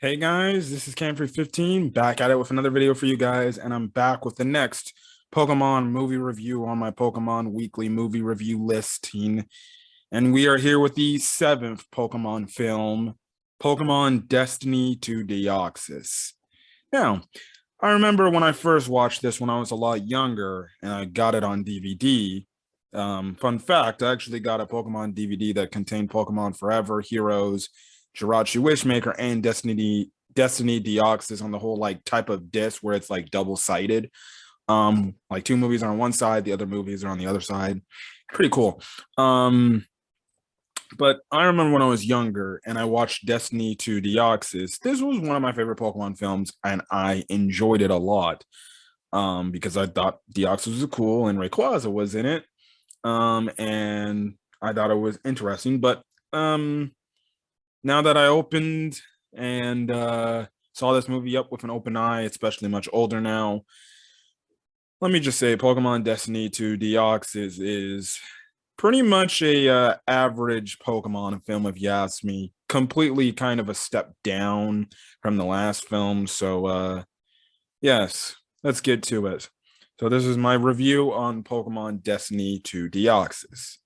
Hey guys, this is Camfrey15 back at it with another video for you guys, and I'm back with the next Pokemon movie review on my Pokemon weekly movie review listing. And we are here with the seventh Pokemon film, Pokemon Destiny to Deoxys. Now, I remember when I first watched this when I was a lot younger and I got it on DVD. Fun fact, I actually got a Pokemon DVD that contained Pokemon Forever, Heroes, Jirachi Wishmaker, and Destiny Deoxys on the whole like type of disc where it's like double-sided. Like two movies are on one side, the other movies are on the other side. Pretty cool. But I remember when I was younger and I watched Destiny to Deoxys. This was one of my favorite Pokemon films, and I enjoyed it a lot. Because I thought Deoxys was cool and Rayquaza was in it. And I thought it was interesting. But now that I opened and saw this movie up with an open eye, especially much older now, let me just say Pokemon Destiny to Deoxys is pretty much a average Pokemon film, if you ask me. Completely kind of a step down from the last film. So yes, let's get to it. So this is my review on Pokemon Destiny to Deoxys.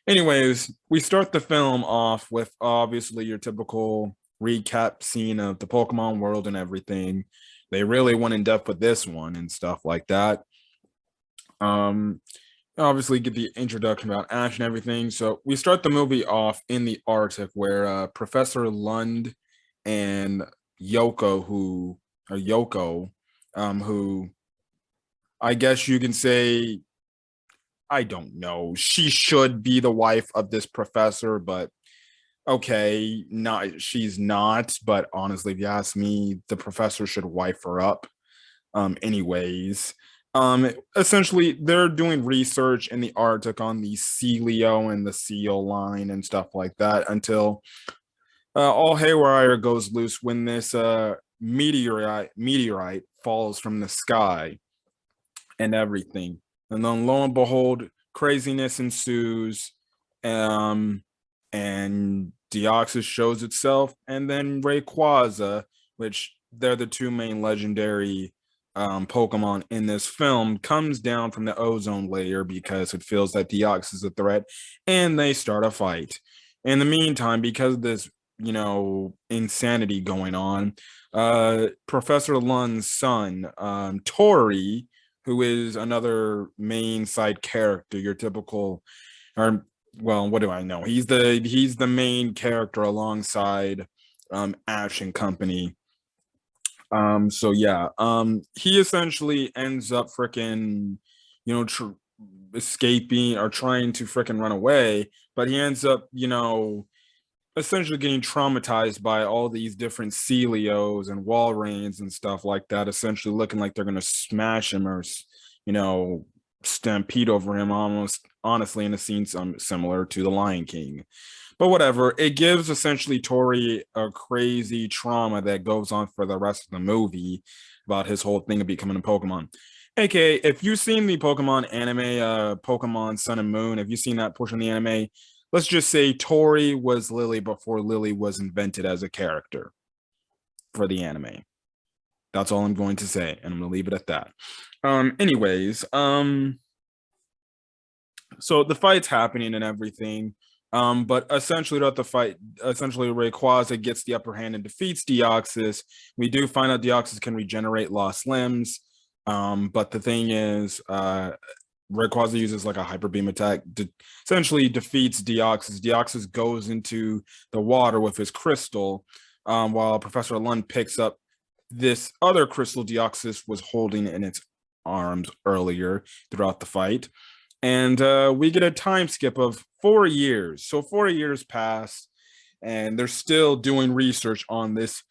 Anyways, we start the film off with obviously your typical recap scene of the Pokemon world and everything. They really went in depth with this one and stuff like that. Obviously get the introduction about Ash and everything. So we start the movie off in the Arctic where Professor Lund and Yoko, who I guess you can say, I don't know. She should be the wife of this professor, but okay, she's not. But honestly, if you ask me, the professor should wife her up. Anyways, essentially, they're doing research in the Arctic on the Celio and the Seal line and stuff like that until all haywire goes loose when this meteorite falls from the sky and everything. And then lo and behold, craziness ensues. And Deoxys shows itself, and then Rayquaza, which they're the two main legendary Pokemon in this film, comes down from the ozone layer because it feels that Deoxys is a threat, and they start a fight. In the meantime, because of this, insanity going on, Professor Lund's son, Tori, who is another main side character, your typical, or well, what do I know? He's the main character alongside Ash and company. So yeah, he essentially ends up freaking, escaping or trying to freaking run away, but he ends up, essentially getting traumatized by all these different Celios and Walreins and stuff like that, essentially looking like they're gonna smash him or, stampede over him, almost honestly in a scene similar to the Lion King. But whatever, it gives essentially Tori a crazy trauma that goes on for the rest of the movie about his whole thing of becoming a Pokemon. AKA, if you've seen the Pokemon anime, Pokemon Sun and Moon, if you've seen that portion of the anime, let's just say Tori was Lily before Lily was invented as a character for the anime. That's all I'm going to say, and I'm going to leave it at that. Anyways, so the fight's happening and everything. But essentially throughout the fight, essentially Rayquaza gets the upper hand and defeats Deoxys. We do find out Deoxys can regenerate lost limbs. But the thing is, Rayquaza uses like a hyper beam attack, essentially defeats Deoxys. Deoxys goes into the water with his crystal, while Professor Lund picks up this other crystal Deoxys was holding in its arms earlier throughout the fight. And we get a time skip of 4 years. So 4 years pass, and they're still doing research on this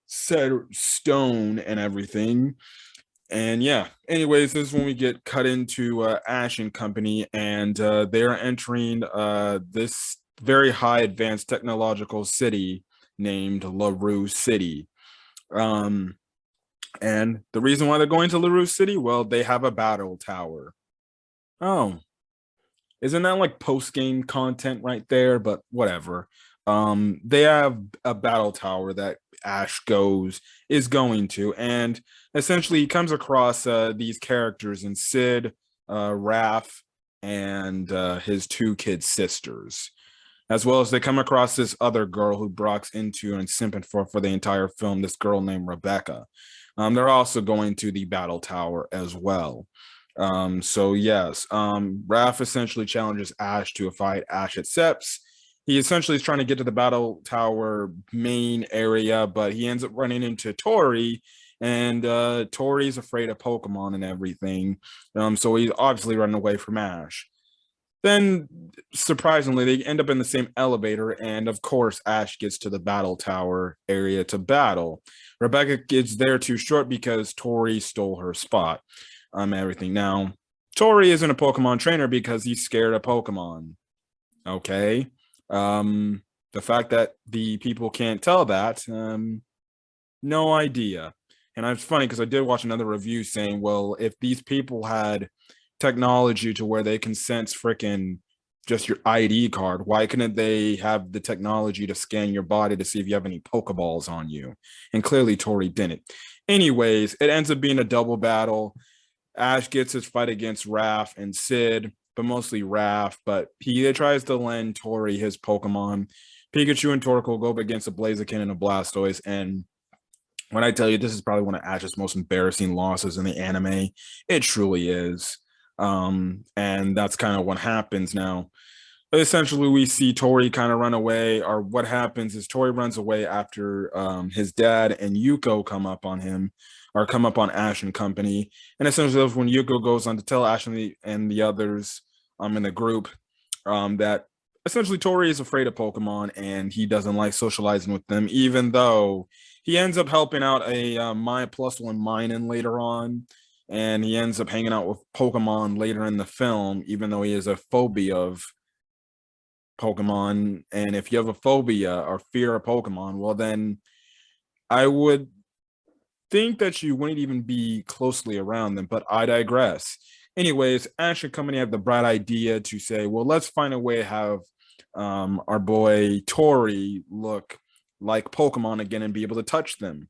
said stone and everything. And yeah, anyways, this is when we get cut into Ash and company, and they're entering this very high advanced technological city named Larousse City. And the reason why they're going to Larousse City, well, they have a battle tower. Oh, isn't that like post-game content right there? But whatever. They have a battle tower that Ash goes is going to. And essentially, he comes across these characters in Sid, Raph, and his two kid sisters, as well as they come across this other girl who Brock's into and simping for the entire film, this girl named Rebecca. They're also going to the battle tower as well. So yes, Raph essentially challenges Ash to a fight. Ash accepts. He essentially is trying to get to the battle tower main area, but he ends up running into Tori, and Tori's afraid of Pokemon and everything. So he's obviously running away from Ash. Then, surprisingly, they end up in the same elevator, and of course, Ash gets to the battle tower area to battle. Rebecca gets there too short because Tori stole her spot. Everything. Now, Tori isn't a Pokemon trainer because he's scared of Pokemon. Okay. The fact that the people can't tell that, no idea. And it's funny because I did watch another review saying, well, if these people had technology to where they can sense freaking just your ID card, why couldn't they have the technology to scan your body to see if you have any Pokeballs on you? And clearly Tori didn't. Anyways, it ends up being a double battle. Ash gets his fight against Raph and Sid, but mostly Raph, but he tries to lend Tori his Pokemon. Pikachu and Torkoal go up against a Blaziken and a Blastoise, and when I tell you this is probably one of Ash's most embarrassing losses in the anime, it truly is. And that's kind of what happens now. Essentially, we see Tori kind of run away, or what happens is Tori runs away after his dad and Yuko come up on him, or come up on Ash and company. And essentially, that's when Yuko goes on to tell Ash and the others in the group that essentially Tori is afraid of Pokemon and he doesn't like socializing with them, even though he ends up helping out a My Plus One Minin later on, and he ends up hanging out with Pokemon later in the film, even though he has a phobia of Pokemon. And if you have a phobia or fear of Pokemon, well, then I would think that you wouldn't even be closely around them, but I digress. Anyways, Ash and company have the bright idea to say, well, let's find a way to have our boy Tori look like Pokemon again and be able to touch them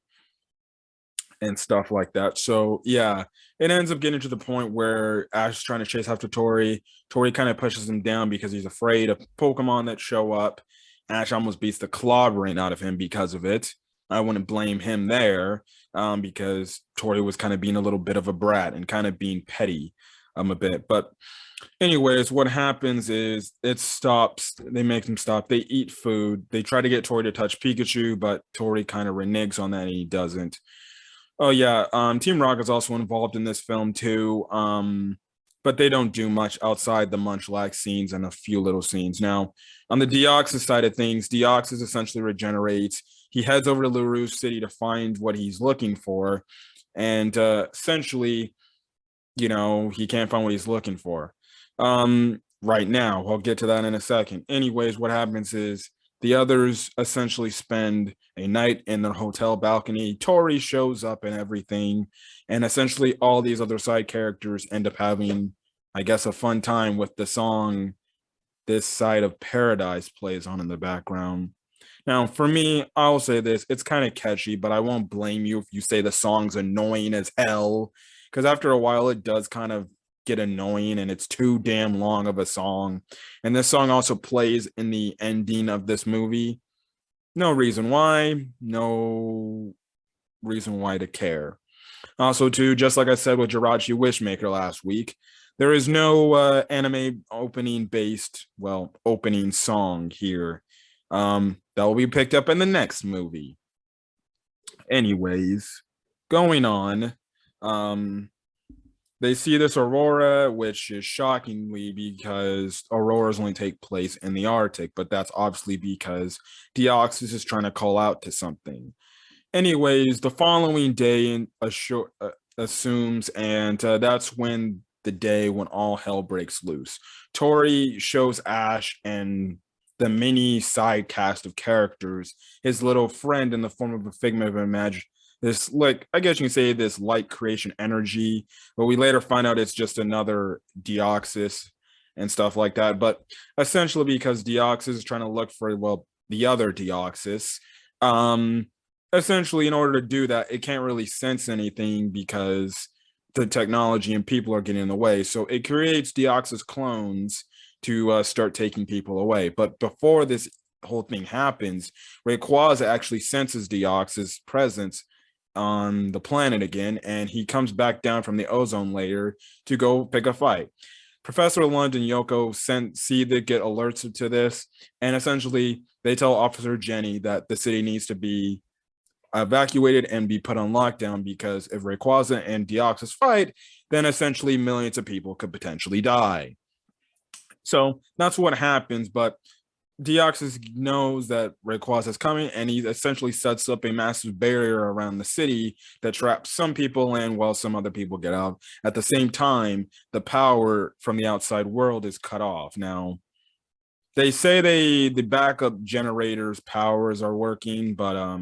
and stuff like that. So yeah, it ends up getting to the point where Ash is trying to chase after Tori. Tori kind of pushes him down because he's afraid of Pokemon that show up. Ash almost beats the clobbering out of him because of it. I wouldn't blame him there, because Tori was kind of being a little bit of a brat and kind of being petty a bit. But anyways, what happens is it stops. They make him stop. They eat food. They try to get Tori to touch Pikachu, but Tori kind of reneges on that and he doesn't. Oh yeah, Team Rock is also involved in this film too, but they don't do much outside the Munchlax scenes and a few little scenes. Now, on the Deoxys side of things, Deoxys essentially regenerates. He heads over to Larousse City to find what he's looking for, and essentially, he can't find what he's looking for. Right now, I'll get to that in a second. Anyways, what happens is the others essentially spend a night in their hotel balcony. Tori shows up and everything. And essentially all these other side characters end up having, I guess, a fun time with the song This Side of Paradise plays on in the background. Now, for me, I'll say this. It's kind of catchy, but I won't blame you if you say the song's annoying as hell. Because after a while, it does kind of get annoying and it's too damn long of a song. And this song also plays in the ending of this movie. No reason why, no reason why to care. Also, too, just like I said with Jirachi Wishmaker last week, there is no anime opening song here. That will be picked up in the next movie. Anyways, going on. They see this aurora, which is shockingly because auroras only take place in the Arctic, but that's obviously because Deoxys is trying to call out to something. Anyways, the following day assumes, and that's when the day when all hell breaks loose. Tori shows Ash and the mini side cast of characters his little friend in the form of a figment of imagination. This, like, I guess you can say this light creation energy, but we later find out it's just another Deoxys and stuff like that. But essentially, because Deoxys is trying to look for, well, the other Deoxys, essentially, in order to do that, it can't really sense anything because the technology and people are getting in the way. So it creates Deoxys clones to start taking people away. But before this whole thing happens, Rayquaza actually senses Deoxys' presence on the planet again, and he comes back down from the ozone layer to go pick a fight. Professor Lund and Yoko see that get alerts to this, and essentially they tell Officer Jenny that the city needs to be evacuated and be put on lockdown because if Rayquaza and Deoxys fight, then essentially millions of people could potentially die. So that's what happens, but Deoxys knows that Rayquaza is coming, and he essentially sets up a massive barrier around the city that traps some people in while some other people get out. At the same time, the power from the outside world is cut off. Now, they say the backup generators powers are working, but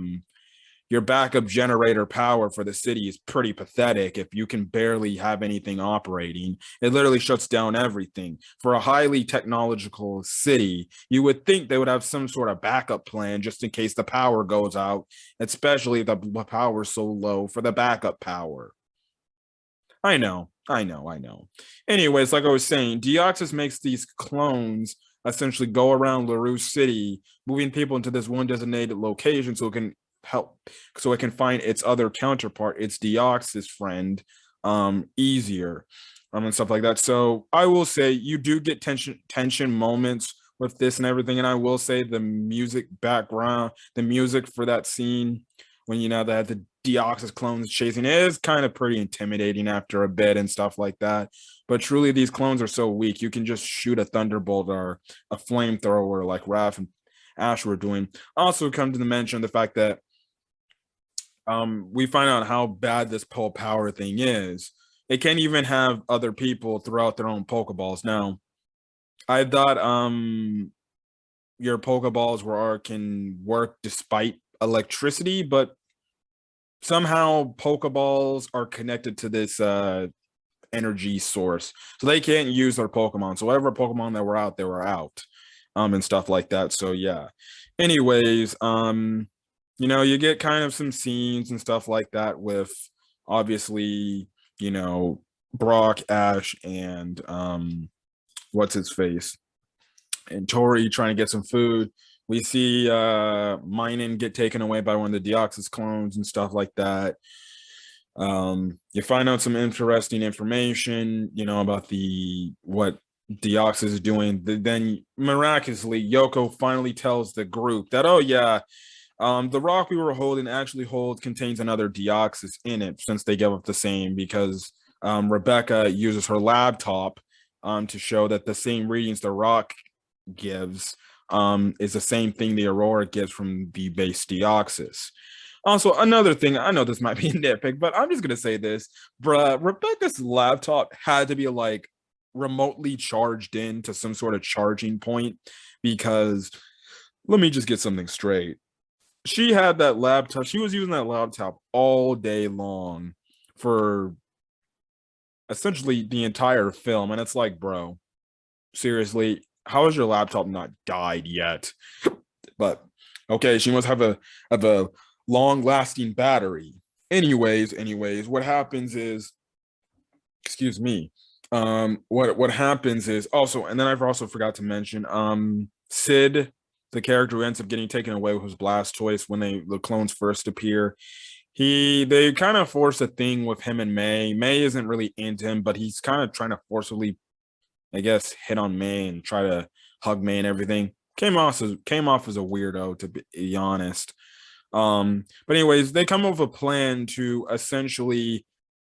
your backup generator power for the city is pretty pathetic if you can barely have anything operating. It literally shuts down everything. For a highly technological city, you would think they would have some sort of backup plan just in case the power goes out, especially if the power is so low for the backup power. I know. Anyways, like I was saying, Deoxys makes these clones essentially go around Larousse City, moving people into this one designated location so it can help, so it can find its other counterpart, its Deoxys friend, easier, and stuff like that. So I will say you do get tension moments with this and everything, and I will say the music background, the music for that scene when you know that the Deoxys clones chasing is kind of pretty intimidating after a bit and stuff like that. But truly, these clones are so weak. You can just shoot a thunderbolt or a flamethrower like Raph and Ash were doing. Also, come to mention the fact that we find out how bad this pole power thing is. It can't even have other people throw out their own Pokeballs. Now, I thought your Pokeballs can work despite electricity, but somehow Pokeballs are connected to this energy source, so they can't use their Pokemon. So whatever Pokemon that were out, they were out, and stuff like that. So yeah. Anyways, you get kind of some scenes and stuff like that with obviously, Brock, Ash, and what's his face, and Tori trying to get some food. We see Minun get taken away by one of the Deoxys clones and stuff like that. You find out some interesting information, about what Deoxys is doing. Then miraculously, Yoko finally tells the group that, oh yeah, the rock we were holding actually contains another Deoxys in it, since they give up the same, because Rebecca uses her laptop to show that the same readings the rock gives is the same thing the Aurora gives from the base Deoxys. Also, another thing, I know this might be a nitpick, but I'm just gonna say this, bruh. Rebecca's laptop had to be like remotely charged in to some sort of charging point, because let me just get something straight. She had that laptop, she was using that laptop all day long for essentially the entire film. And it's like, bro, seriously, how has your laptop not died yet? But okay, she must have a long lasting battery. Anyways, what happens is, excuse me. What happens is also, and then I've also forgot to mention, Sid, the character who ends up getting taken away with his Blastoise when the clones first appear. They kind of force a thing with him and May. May isn't really into him, but he's kind of trying to forcibly, I guess, hit on May and try to hug May and everything. Came off as a weirdo, to be honest. But anyways, they come up with a plan to essentially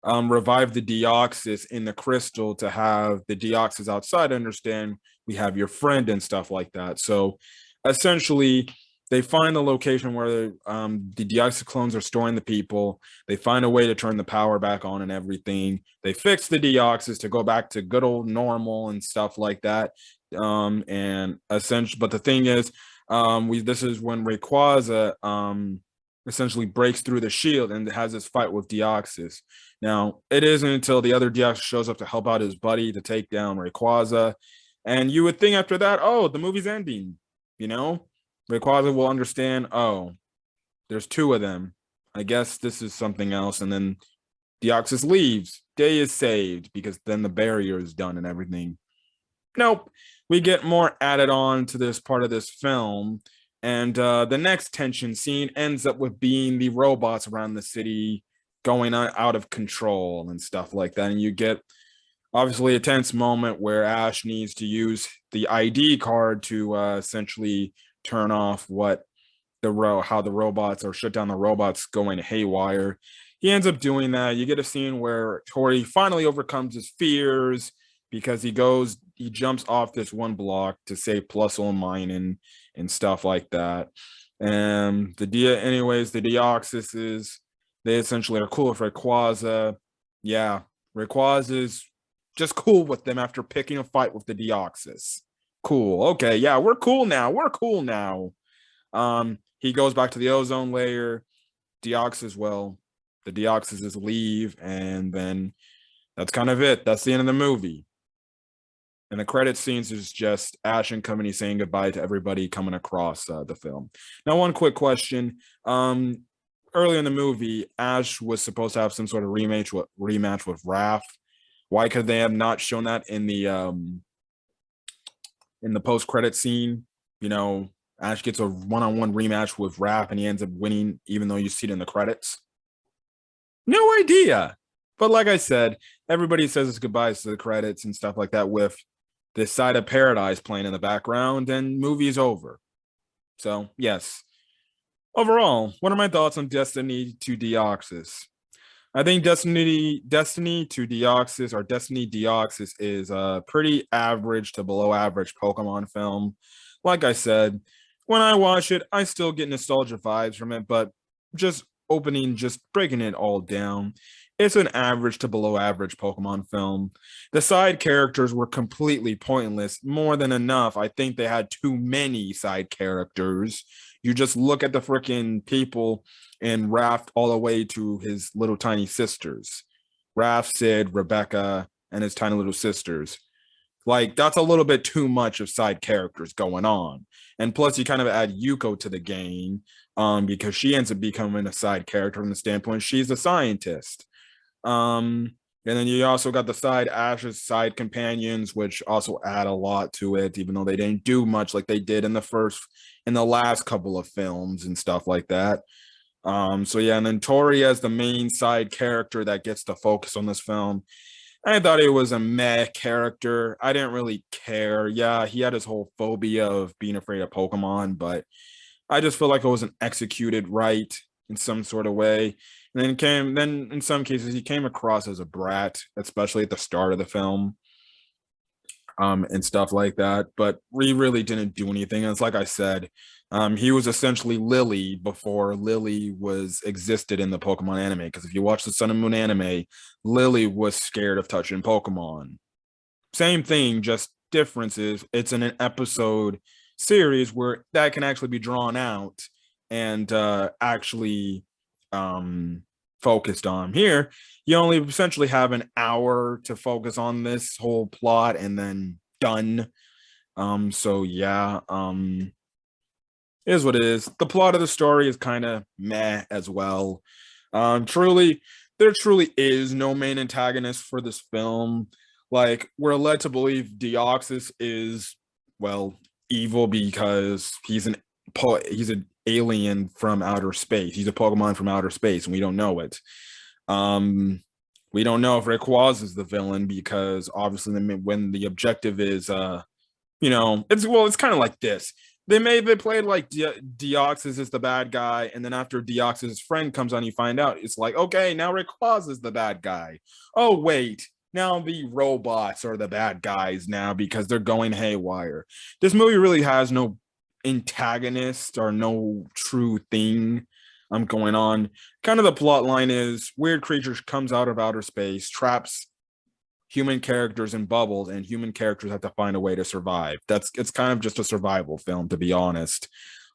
revive the Deoxys in the crystal, to have the Deoxys outside understand we have your friend and stuff like that. So essentially, they find the location where the Deoxys clones are storing the people. They find a way to turn the power back on and everything. They fix the Deoxys to go back to good old normal and stuff like that. And essentially, but the thing is, this is when Rayquaza essentially breaks through the shield and has this fight with Deoxys. Now, it isn't until the other Deoxys shows up to help out his buddy to take down Rayquaza. And you would think after that, oh, the movie's ending, Rayquaza will understand, oh, There's two of them. I guess this is something else. And then Deoxys leaves. Day is saved because then the barrier is done and everything. Nope. We get more added on to this part of this film. And the next tension scene ends up with being the robots around the city going out of control and stuff like that. And you get obviously a tense moment where Ash needs to use the ID card to essentially turn off what how the robots or shut down the robots going haywire. He ends up doing that. You get a scene where Tori finally overcomes his fears because he jumps off this one block to save Plusle Mine and stuff like that. And anyways, the Deoxys they essentially are cool with Rayquaza. Yeah, Rayquaza is just cool with them after picking a fight with the Deoxys. Cool. Okay, yeah, we're cool now. We're cool now. He goes back to the ozone layer. Deoxys, well, the Deoxys leave, and then that's kind of it. That's the end of the movie. And the credit scenes is just Ash and company saying goodbye to everybody coming across the film. Now, one quick question. Early in the movie, Ash was supposed to have some sort of rematch with Raph. Why could they have not shown that in the post-credit scene? You know, Ash gets a one-on-one rematch with Raph and he ends up winning, even though you see it in the credits. No idea. But like I said, everybody says its goodbyes to the credits and stuff like that with this Side of Paradise playing in the background, and movie's over. So, yes. Overall, what are my thoughts on Destiny to Deoxys? I think Destiny to Deoxys or Destiny Deoxys is a pretty average to below average Pokemon film. Like I said, when I watch it, I still get nostalgia vibes from it, but just breaking it all down, it's an average to below average Pokemon film. The side characters were completely pointless, more than enough. I think they had too many side characters. You just look at the freaking people and Raph all the way to his little tiny sisters. Raph, Sid, Rebecca, and his tiny little sisters. Like, that's a little bit too much of side characters going on. And plus, you kind of add Yuko to the game because she ends up becoming a side character from the standpoint she's a scientist. And then you also got the side Ash's side companions, which also add a lot to it, even though they didn't do much like they did in the last couple of films and stuff like that. So yeah, and then Tori as the main side character that gets to focus on this film. I thought it was a meh character. I didn't really care. Yeah, he had his whole phobia of being afraid of Pokemon, but I just feel like it wasn't executed right in some sort of way. And then in some cases he came across as a brat, especially at the start of the film, and stuff like that. But we really didn't do anything. And it's like I said, he was essentially Lily before Lily was existed in the Pokemon anime. Because if you watch the Sun and Moon anime, Lily was scared of touching Pokemon. Same thing, just differences. It's in an episode series where that can actually be drawn out and actually focused on. Here, you only essentially have an hour to focus on this whole plot and then done. So yeah, is what it is. The plot of the story is kind of meh as well. Truly, there truly is no main antagonist for this film. Like, we're led to believe Deoxys is, well, evil because he's an alien from outer space. He's a Pokemon from outer space, and we don't know it. We don't know if Rayquaza is the villain because obviously when the objective is, it's kind of like this. They played like Deoxys is the bad guy, and then after Deoxys' friend comes on, you find out it's like, okay, now Rayquaza is the bad guy. Oh wait, now the robots are the bad guys now because they're going haywire. This movie really has no antagonist or no true thing going on. Kind of the plot line is weird creatures comes out of outer space, traps human characters in bubbles, and human characters have to find a way to survive. It's kind of just a survival film, to be honest.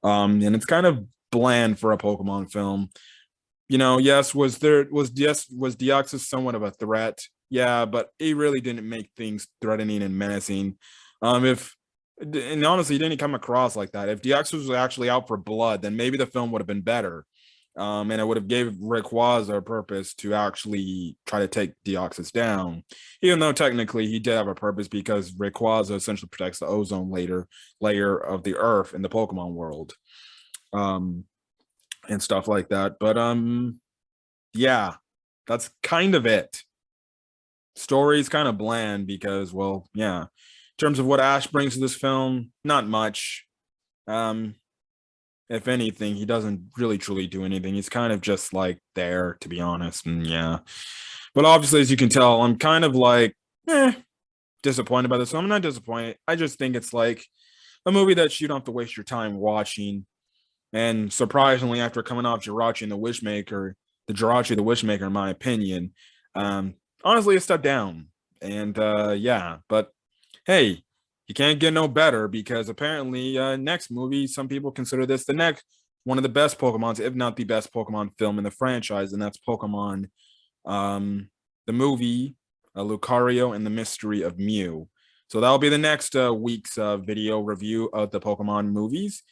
And it's kind of bland for a Pokemon film. Yes, was Deoxys somewhat of a threat? Yeah, but he really didn't make things threatening and menacing. And honestly, he didn't come across like that. If Deoxys was actually out for blood, then maybe the film would have been better. And it would have gave Rayquaza a purpose to actually try to take Deoxys down, even though technically he did have a purpose because Rayquaza essentially protects the ozone layer of the Earth in the Pokemon world, um, and stuff like that. But yeah, that's kind of it. Story's kind of bland because, well, yeah, in terms of what Ash brings to this film, not much. Um, if anything, he doesn't really truly do anything. He's kind of just like there, to be honest. And yeah. But obviously, as you can tell, I'm kind of like, disappointed by this. I'm not disappointed. I just think it's like a movie that you don't have to waste your time watching. And surprisingly, after coming off Jirachi and the Wishmaker, the Jirachi the Wishmaker, in my opinion, honestly, a step down. And yeah, but hey, you can't get no better because apparently next movie, some people consider this the next one of the best Pokemons, if not the best Pokemon film in the franchise, and that's Pokemon, the movie Lucario and the Mystery of Mew. So that'll be the next week's video review of the Pokemon movies.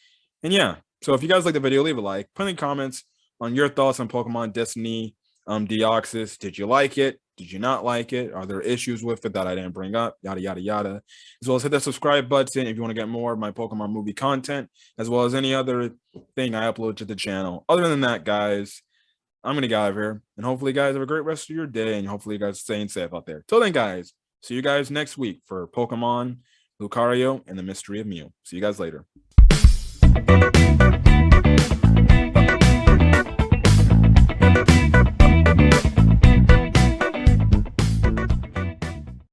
And yeah, so if you guys like the video, leave a like, put in the comments on your thoughts on Pokemon Destiny, Deoxys. Did you like it? Did you not like it? Are there issues with it that I didn't bring up? Yada, yada, yada. As well as hit that subscribe button if you want to get more of my Pokemon movie content, as well as any other thing I upload to the channel. Other than that, guys, I'm going to get out of here. And hopefully, you guys have a great rest of your day. And hopefully, you guys are staying safe out there. Till then, guys, see you guys next week for Pokemon, Lucario, and the Mystery of Mew. See you guys later.